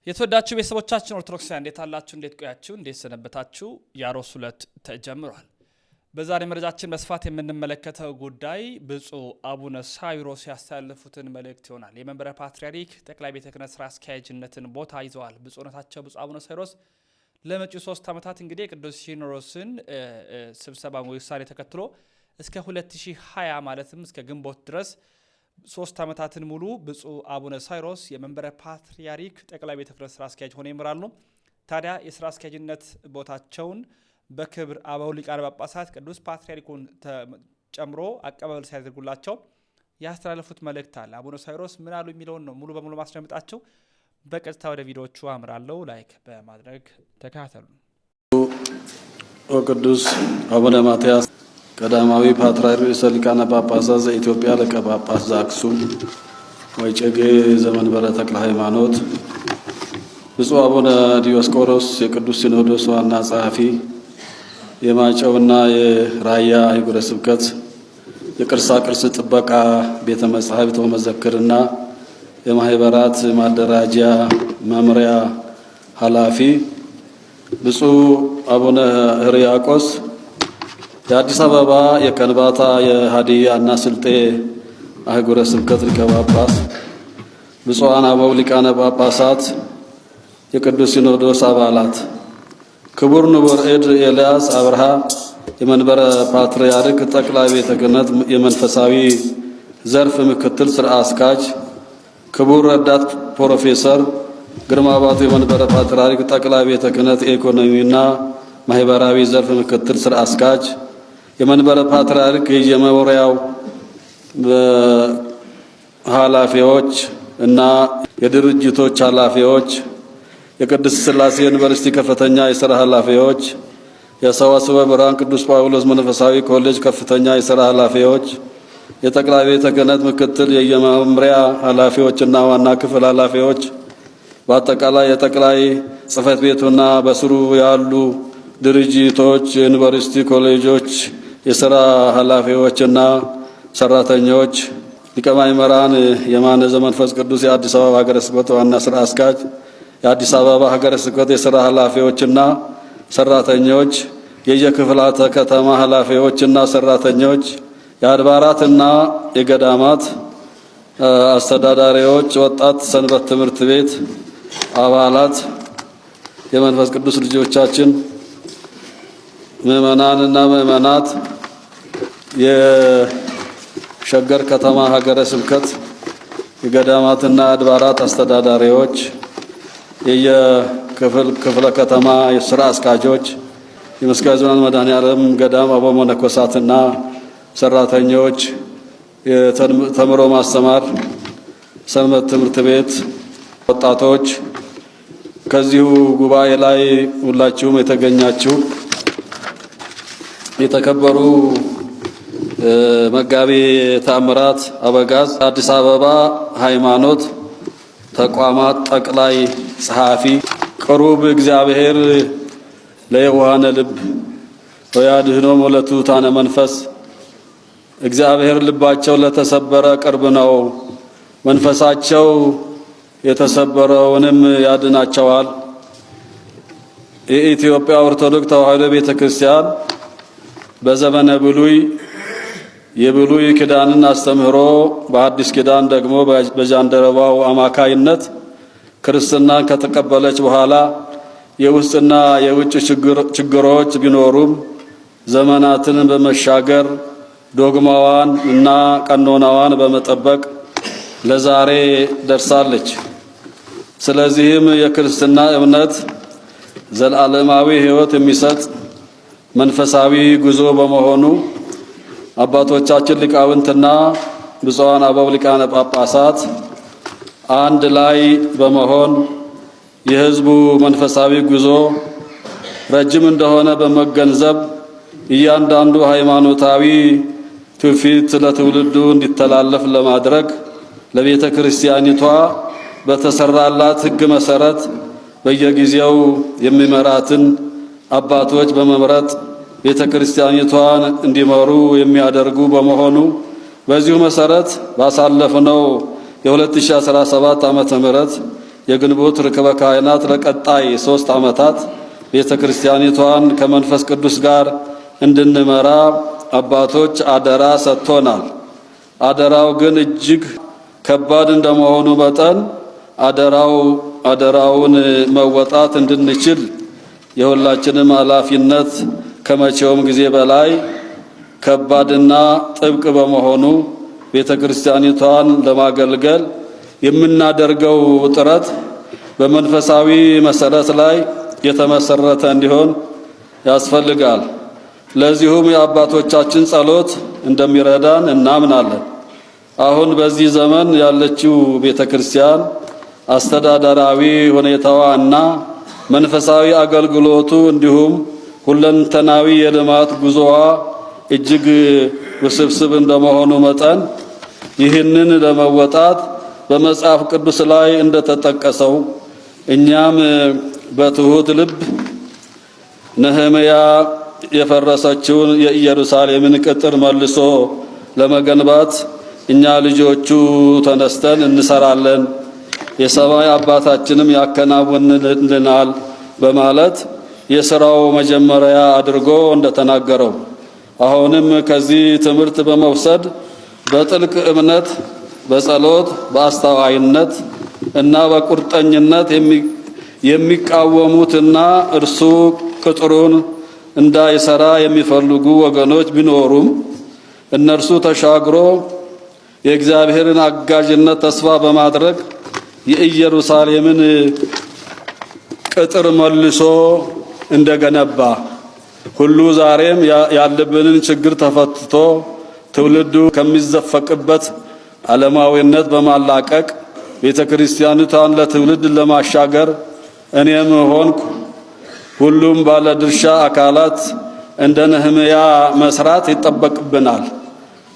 የተወዳችሁ ቤተሰቦቻችን ኦርቶዶክሳውያን እንዴት አላችሁ እንዴት ቆያችሁ እንዴት ሰነበታችሁ ያሮስ ሁለት ተጀምሯል በዛሬ መረጃችን መስፋት የምንመለከተው ጉዳይ ብፁዕ አቡነ ሳዊሮስ ያስተላለፉትን መልእክት ይሆናል የመንበረ ፓትርያርክ ጠቅላይ ቤተ ክህነት ስራ አስኪያጅነትን ቦታ ይዘዋል ብፁዕነታቸው ብፁዕ አቡነ ሳዊሮስ ለመጪው 3 ዓመታት እንግዲህ ቅዱስ ሲኖዶስን ስብሰባ ውሳኔ ተከትሎ እስከ 2020 ማለትም እስከ ግንቦት ድረስ 3 ዓመታትን ሙሉ ብፁዕ አቡነ ሳዊሮስ የመንበረ ፓትርያርክ ጠቅላይ ቤተ ክህነት ስራ አስኪያጅ ሆነው ይመራሉ ታዲያ የስራ አስኪያጅነት ቦታቸውን በክብር አበው ሊቃነ ጳጳሳት ቅዱስ ፓትርያርኩን ጨምሮ አቀባበል ሲያደርጉላቸው ያስተላለፉት መልእክት አለ አቡነ ሳዊሮስ ምን አሉ የሚለውን ነው ሙሉ በሙሉ ማስደምጣቸው በቀጥታ ወደ ቪዲዮቹ አምራለሁ ላይክ በማድረግ ተከታተሉ ቅዱስ አቡነ ማትያስ ቀዳማዊ ፓትርያርክ ርዕሰ ሊቃነ ጳጳሳት ዘኢትዮጵያ ሊቀ ጳጳስ ዘአክሱም ወዕጨጌ ዘመንበረ ተክለ ሃይማኖት ብፁዕ አቡነ ዲዮስቆሮስ የቅዱስ ሲኖዶስ ዋና ጸሐፊ የማጨውና የራያ ሀገረ ስብከት የቅርሳ ቅርስ ጥበቃ ቤተ መጻሕፍት ወመዘክርና የማህበራት ማደራጃ መምሪያ ኃላፊ ብፁዕ አቡነ ሕርያቆስ የአዲስ አበባ የከንባታ የሃዲያና ስልጤ ሀገረ ስብከት ሊቀ ጳጳስ ብፁዓን አበው ሊቃነ ጳጳሳት የቅዱስ ሲኖዶስ አባላት ክቡር ንቡር እድ ኤልያስ አብርሃ የመንበረ ፓትርያርክ ጠቅላይ ቤተ ክህነት የመንፈሳዊ ዘርፍ ምክትል ስራ አስኪያጅ ክቡር ረዳት ፕሮፌሰር ግርማ ባቱ የመንበረ ፓትርያርክ ጠቅላይ ቤተ ክህነት ኢኮኖሚና ማህበራዊ ዘርፍ ምክትል ስራ አስኪያጅ የመንበረ ፓትርያርክ የመምሪያው ኃላፊዎች እና የድርጅቶች ኃላፊዎች የቅድስት ሥላሴ ዩኒቨርሲቲ ከፍተኛ የሥራ ኃላፊዎች የሰዋስወ ብርሃን ቅዱስ ጳውሎስ መንፈሳዊ ኮሌጅ ከፍተኛ የሥራ ኃላፊዎች የጠቅላይ ቤተ ክህነት ምክትል የመምሪያ ኃላፊዎችና ዋና ክፍል ኃላፊዎች በአጠቃላይ የጠቅላይ ጽሕፈት ቤቱና በስሩ ያሉ ድርጅቶች ዩኒቨርሲቲ ኮሌጆች የሥራ ኃላፊዎችና ሰራተኞች ሊቀ ማእምራን የማነ ዘመንፈስ ቅዱስ የአዲስ አበባ ሀገረ ስብከት ዋና ስራ አስኪያጅ የአዲስ አበባ ሀገረ ስብከት የሥራ ኃላፊዎችና ሰራተኞች የየክፍላተ ከተማ ኃላፊዎችና ሰራተኞች የአድባራትና የገዳማት አስተዳዳሪዎች ወጣት ሰንበት ትምህርት ቤት አባላት የመንፈስ ቅዱስ ልጆቻችን ምእመናንና ምእመናት የሸገር ከተማ ሀገረ ስብከት የገዳማትና አድባራት አስተዳዳሪዎች የየክፍለ ከተማ የሥራ አስኪያጆች የመስቀል ዞን መድኃኔዓለም ገዳም አበው መነኮሳትና ሰራተኞች የተምሮ ማስተማር ሰንበት ትምህርት ቤት ወጣቶች ከዚሁ ጉባኤ ላይ ሁላችሁም የተገኛችሁ የተከበሩ መጋቢ ታምራት አበጋዝ አዲስ አበባ ሃይማኖት ተቋማት ጠቅላይ ጸሐፊ ቅሩብ እግዚአብሔር ለየዋሃነ ልብ ወያድኅኖሙ ለትሑታነ መንፈስ እግዚአብሔር ልባቸው ለተሰበረ ቅርብ ነው መንፈሳቸው የተሰበረውንም ያድናቸዋል የኢትዮጵያ ኦርቶዶክስ ተዋሕዶ ቤተክርስቲያን በዘመነ ብሉይ የብሉይ ኪዳንን አስተምህሮ በአዲስ ኪዳን ደግሞ በጃንደረባው አማካይነት ክርስትናን ከተቀበለች በኋላ የውስጥና የውጭ ችግሮች ቢኖሩም ዘመናትን በመሻገር ዶግማዋን እና ቀኖናዋን በመጠበቅ ለዛሬ ደርሳለች ስለዚህም የክርስትና እምነት ዘላለማዊ ሕይወት የሚሰጥ መንፈሳዊ ጉዞ በመሆኑ አባቶቻችን ሊቃውንትና ብፁዓን አበው ሊቃነ ጳጳሳት አንድ ላይ በመሆን የሕዝቡ መንፈሳዊ ጉዞ ረጅም እንደሆነ በመገንዘብ እያንዳንዱ ሃይማኖታዊ ትውፊት ለትውልዱ እንዲተላለፍ ለማድረግ ለቤተ ክርስቲያኒቷ በተሰራላት ሕግ መሰረት በየጊዜው የሚመራትን አባቶች በመምረጥ ቤተ ክርስቲያኒቷን እንዲመሩ የሚያደርጉ በመሆኑ በዚሁ መሰረት ባሳለፍነው የ2017 ዓመተ ምህረት የግንቦት ርክበ ካህናት ለቀጣይ 3 ዓመታት ቤተ ክርስቲያኒቷን ከመንፈስ ቅዱስ ጋር እንድንመራ አባቶች አደራ ሰጥቶናል። አደራው ግን እጅግ ከባድ እንደመሆኑ መጠን አደራውን መወጣት እንድንችል የሁላችንም ኃላፊነት ከመቼውም ጊዜ በላይ ከባድና ጥብቅ በመሆኑ ቤተ ክርስቲያኒቷን ለማገልገል የምናደርገው ጥረት በመንፈሳዊ መሰረት ላይ የተመሰረተ እንዲሆን ያስፈልጋል። ለዚሁም የአባቶቻችን ጸሎት እንደሚረዳን እናምናለን። አሁን በዚህ ዘመን ያለችው ቤተ ክርስቲያን አስተዳደራዊ ሁኔታዋ እና መንፈሳዊ አገልግሎቱ እንዲሁም ሁለንተናዊ የልማት ጉዞዋ እጅግ ውስብስብ እንደመሆኑ መጠን ይህንን ለመወጣት በመጽሐፍ ቅዱስ ላይ እንደተጠቀሰው እኛም በትሁት ልብ ነህምያ የፈረሰችውን የኢየሩሳሌምን ቅጥር መልሶ ለመገንባት እኛ ልጆቹ ተነስተን እንሰራለን፣ የሰማይ አባታችንም ያከናውንልናል በማለት የሥራው መጀመሪያ አድርጎ እንደተናገረው አሁንም ከዚህ ትምህርት በመውሰድ በጥልቅ እምነት፣ በጸሎት፣ በአስተዋይነት እና በቁርጠኝነት የሚቃወሙትና እርሱ ቅጥሩን እንዳይሰራ የሚፈልጉ ወገኖች ቢኖሩም እነርሱ ተሻግሮ የእግዚአብሔርን አጋዥነት ተስፋ በማድረግ የኢየሩሳሌምን ቅጥር መልሶ እንደገነባ ሁሉ ዛሬም ያለብንን ችግር ተፈትቶ ትውልዱ ከሚዘፈቅበት ዓለማዊነት በማላቀቅ ቤተ ክርስቲያኒቷን ለትውልድ ለማሻገር እኔም ሆንኩ ሁሉም ባለድርሻ አካላት እንደ ነህምያ መስራት ይጠበቅብናል።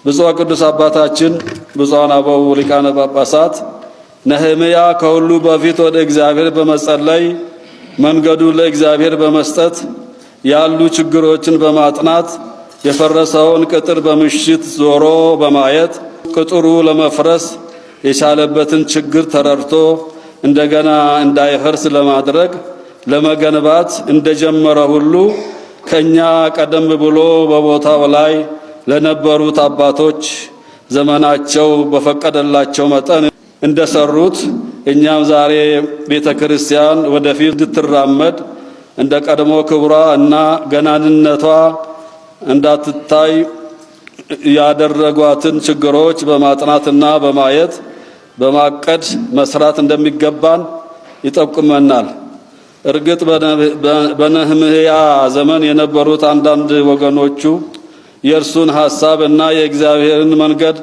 ብፁዕ ቅዱስ አባታችን ብፁዓን አበው ሊቃነ ጳጳሳት ነህምያ ከሁሉ በፊት ወደ እግዚአብሔር በመጸለይ መንገዱን ለእግዚአብሔር በመስጠት ያሉ ችግሮችን በማጥናት የፈረሰውን ቅጥር በምሽት ዞሮ በማየት ቅጥሩ ለመፍረስ የቻለበትን ችግር ተረድቶ እንደገና እንዳይፈርስ ለማድረግ ለመገንባት እንደጀመረ ሁሉ ከኛ ቀደም ብሎ በቦታው ላይ ለነበሩት አባቶች ዘመናቸው በፈቀደላቸው መጠን እንደሰሩት እኛም ዛሬ ቤተ ክርስቲያን ወደፊት እንድትራመድ እንደ ቀድሞ ክብሯ እና ገናንነቷ እንዳትታይ ያደረጓትን ችግሮች በማጥናትና በማየት በማቀድ መስራት እንደሚገባን ይጠቁመናል። እርግጥ በነህምያ ዘመን የነበሩት አንዳንድ ወገኖቹ የእርሱን ሐሳብ እና የእግዚአብሔርን መንገድ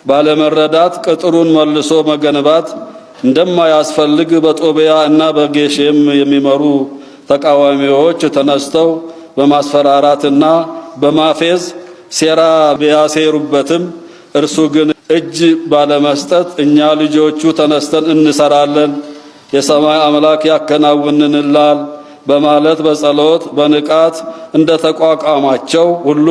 ባለመረዳት ቅጥሩን መልሶ መገንባት እንደማያስፈልግ በጦቢያ እና በጌሼም የሚመሩ ተቃዋሚዎች ተነስተው በማስፈራራትና በማፌዝ ሴራ ቢያሴሩበትም እርሱ ግን እጅ ባለመስጠት እኛ ልጆቹ ተነስተን እንሰራለን፣ የሰማይ አምላክ ያከናውንልናል በማለት በጸሎት በንቃት እንደተቋቋማቸው ሁሉ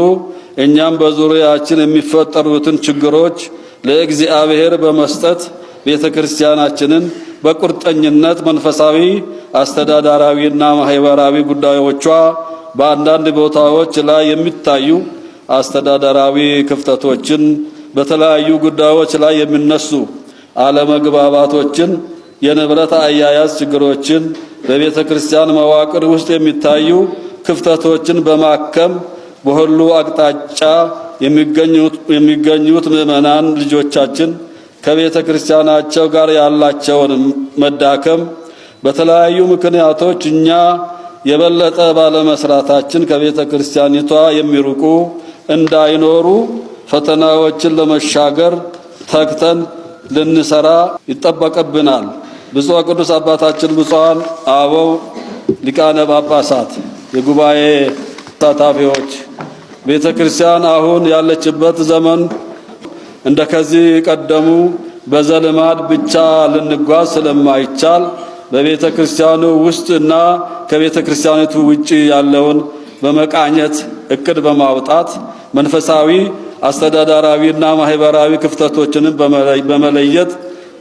እኛም በዙሪያችን የሚፈጠሩትን ችግሮች ለእግዚአብሔር በመስጠት ቤተ ክርስቲያናችንን በቁርጠኝነት መንፈሳዊ፣ አስተዳደራዊና ማህበራዊ ጉዳዮቿ በአንዳንድ ቦታዎች ላይ የሚታዩ አስተዳደራዊ ክፍተቶችን፣ በተለያዩ ጉዳዮች ላይ የሚነሱ አለመግባባቶችን፣ የንብረት አያያዝ ችግሮችን፣ በቤተ ክርስቲያን መዋቅር ውስጥ የሚታዩ ክፍተቶችን በማከም በሁሉ አቅጣጫ የሚገኙት ምዕመናን ልጆቻችን ከቤተ ክርስቲያናቸው ጋር ያላቸውን መዳከም በተለያዩ ምክንያቶች እኛ የበለጠ ባለመስራታችን ከቤተ ክርስቲያኒቷ የሚርቁ እንዳይኖሩ ፈተናዎችን ለመሻገር ተግተን ልንሰራ ይጠበቅብናል። ብፁዕ ቅዱስ አባታችን ብፁዓን አበው ሊቃነ ጳጳሳት፣ የጉባኤ ተሳታፊዎች፣ ቤተ ክርስቲያን አሁን ያለችበት ዘመን እንደከዚህ ቀደሙ በዘልማድ ብቻ ልንጓዝ ስለማይቻል በቤተ ክርስቲያኑ ውስጥና ከቤተ ክርስቲያኒቱ ውጪ ያለውን በመቃኘት እቅድ በማውጣት መንፈሳዊ፣ አስተዳደራዊና ማህበራዊ ክፍተቶችን በመለየት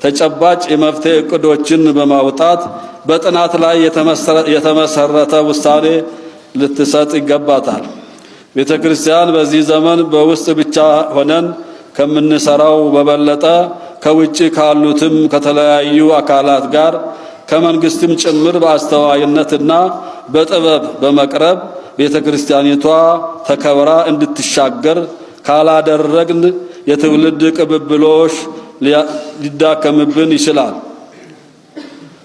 ተጨባጭ የመፍትሄ ዕቅዶችን በማውጣት በጥናት ላይ የተመሰረተ ውሳኔ ልትሰጥ ይገባታል። ቤተ ክርስቲያን በዚህ ዘመን በውስጥ ብቻ ሆነን ከምንሰራው በበለጠ ከውጭ ካሉትም ከተለያዩ አካላት ጋር ከመንግስትም ጭምር በአስተዋይነትና በጥበብ በመቅረብ ቤተ ክርስቲያኒቷ ተከብራ እንድትሻገር ካላደረግን የትውልድ ቅብብሎሽ ሊዳከምብን ይችላል።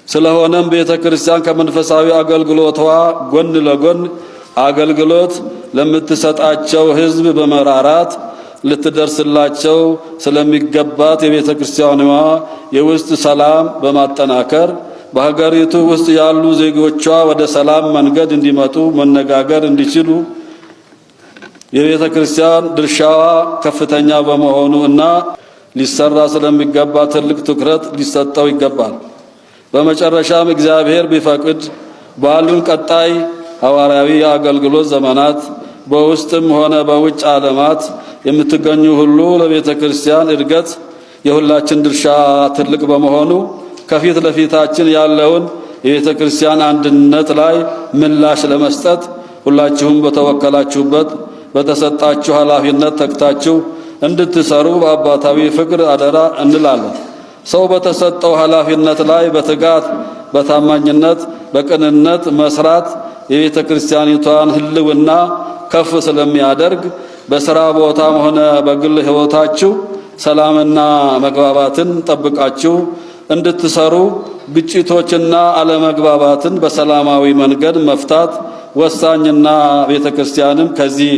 ስለሆነም ቤተ ክርስቲያን ከመንፈሳዊ አገልግሎቷ ጎን ለጎን አገልግሎት ለምትሰጣቸው ሕዝብ በመራራት ልትደርስላቸው ስለሚገባት የቤተ ክርስቲያኗ የውስጥ ሰላም በማጠናከር በሀገሪቱ ውስጥ ያሉ ዜጎቿ ወደ ሰላም መንገድ እንዲመጡ መነጋገር እንዲችሉ የቤተ ክርስቲያን ድርሻዋ ከፍተኛ በመሆኑ እና ሊሰራ ስለሚገባ ትልቅ ትኩረት ሊሰጠው ይገባል። በመጨረሻም እግዚአብሔር ቢፈቅድ ባሉን ቀጣይ ሐዋርያዊ የአገልግሎት ዘመናት በውስጥም ሆነ በውጭ ዓለማት የምትገኙ ሁሉ ለቤተ ክርስቲያን እድገት የሁላችን ድርሻ ትልቅ በመሆኑ ከፊት ለፊታችን ያለውን የቤተ ክርስቲያን አንድነት ላይ ምላሽ ለመስጠት ሁላችሁም በተወከላችሁበት በተሰጣችሁ ኃላፊነት ተግታችሁ እንድትሰሩ በአባታዊ ፍቅር አደራ እንላለን። ሰው በተሰጠው ኃላፊነት ላይ በትጋት በታማኝነት በቅንነት መስራት የቤተ ክርስቲያኒቷን ሕልውና ከፍ ስለሚያደርግ በሥራ ቦታም ሆነ በግል ሕይወታችሁ ሰላምና መግባባትን ጠብቃችሁ እንድትሰሩ ግጭቶችና አለመግባባትን በሰላማዊ መንገድ መፍታት ወሳኝና ቤተ ክርስቲያንም ከዚህ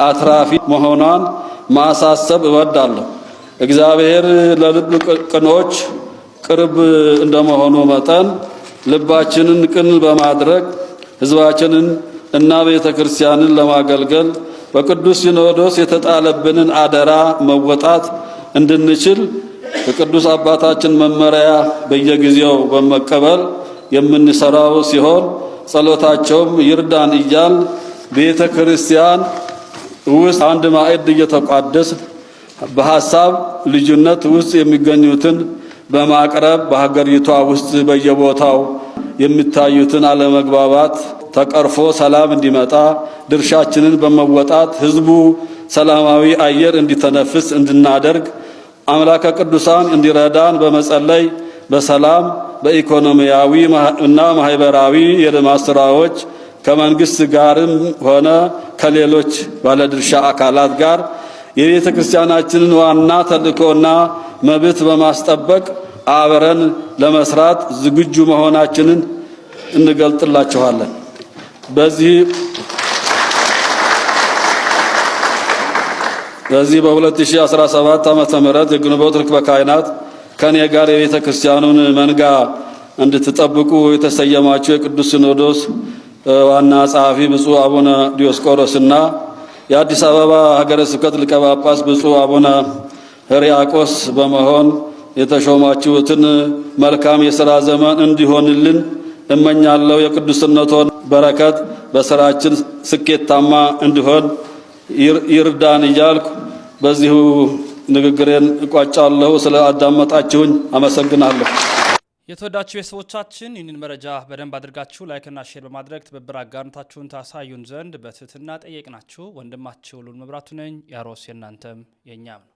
አትራፊ መሆኗን ማሳሰብ እወዳለሁ። እግዚአብሔር ለልብ ቅኖች ቅርብ እንደመሆኑ መጠን ልባችንን ቅን በማድረግ ሕዝባችንን እና ቤተ ክርስቲያንን ለማገልገል በቅዱስ ሲኖዶስ የተጣለብንን አደራ መወጣት እንድንችል የቅዱስ አባታችን መመሪያ በየጊዜው በመቀበል የምንሰራው ሲሆን ጸሎታቸውም ይርዳን እያል ቤተ ክርስቲያን ውስጥ አንድ ማዕድ እየተቋደስ በሐሳብ ልዩነት ውስጥ የሚገኙትን በማቅረብ በሀገሪቷ ውስጥ በየቦታው የሚታዩትን አለመግባባት ተቀርፎ ሰላም እንዲመጣ ድርሻችንን በመወጣት ሕዝቡ ሰላማዊ አየር እንዲተነፍስ እንድናደርግ አምላከ ቅዱሳን እንዲረዳን በመጸለይ በሰላም በኢኮኖሚያዊ እና ማህበራዊ የልማት ስራዎች ከመንግስት ጋርም ሆነ ከሌሎች ባለድርሻ አካላት ጋር የቤተ ክርስቲያናችንን ዋና ተልእኮና መብት በማስጠበቅ አብረን ለመስራት ዝግጁ መሆናችንን እንገልጥላችኋለን። በዚህ በ2017 ዓመተ ምህረት የግንቦት ርክበ ካህናት ከኔ ጋር የቤተ ክርስቲያኑን መንጋ እንድትጠብቁ የተሰየማችሁ የቅዱስ ሲኖዶስ ዋና ጸሐፊ ብፁዕ አቡነ ዲዮስቆሮስና የአዲስ አበባ ሀገረ ስብከት ሊቀ ጳጳስ ብፁዕ አቡነ ሕርያቆስ በመሆን የተሾማችሁትን መልካም የሥራ ዘመን እንዲሆንልን እመኛለሁ። የቅዱስነቶን በረከት በሥራችን ስኬታማ እንዲሆን ይርዳን እያልኩ በዚሁ ንግግሬን እቋጫለሁ። ስለ አዳመጣችሁኝ አመሰግናለሁ። የተወዳችሁ ቤተሰቦቻችን ይህንን መረጃ በደንብ አድርጋችሁ ላይክና ሼር በማድረግ ትብብር አጋርነታችሁን ታሳዩን ዘንድ በትህትና ጠየቅናችሁ። ወንድማችሁ ልዑል መብራቱ ነኝ። ያሮስ የእናንተም የእኛም ነው።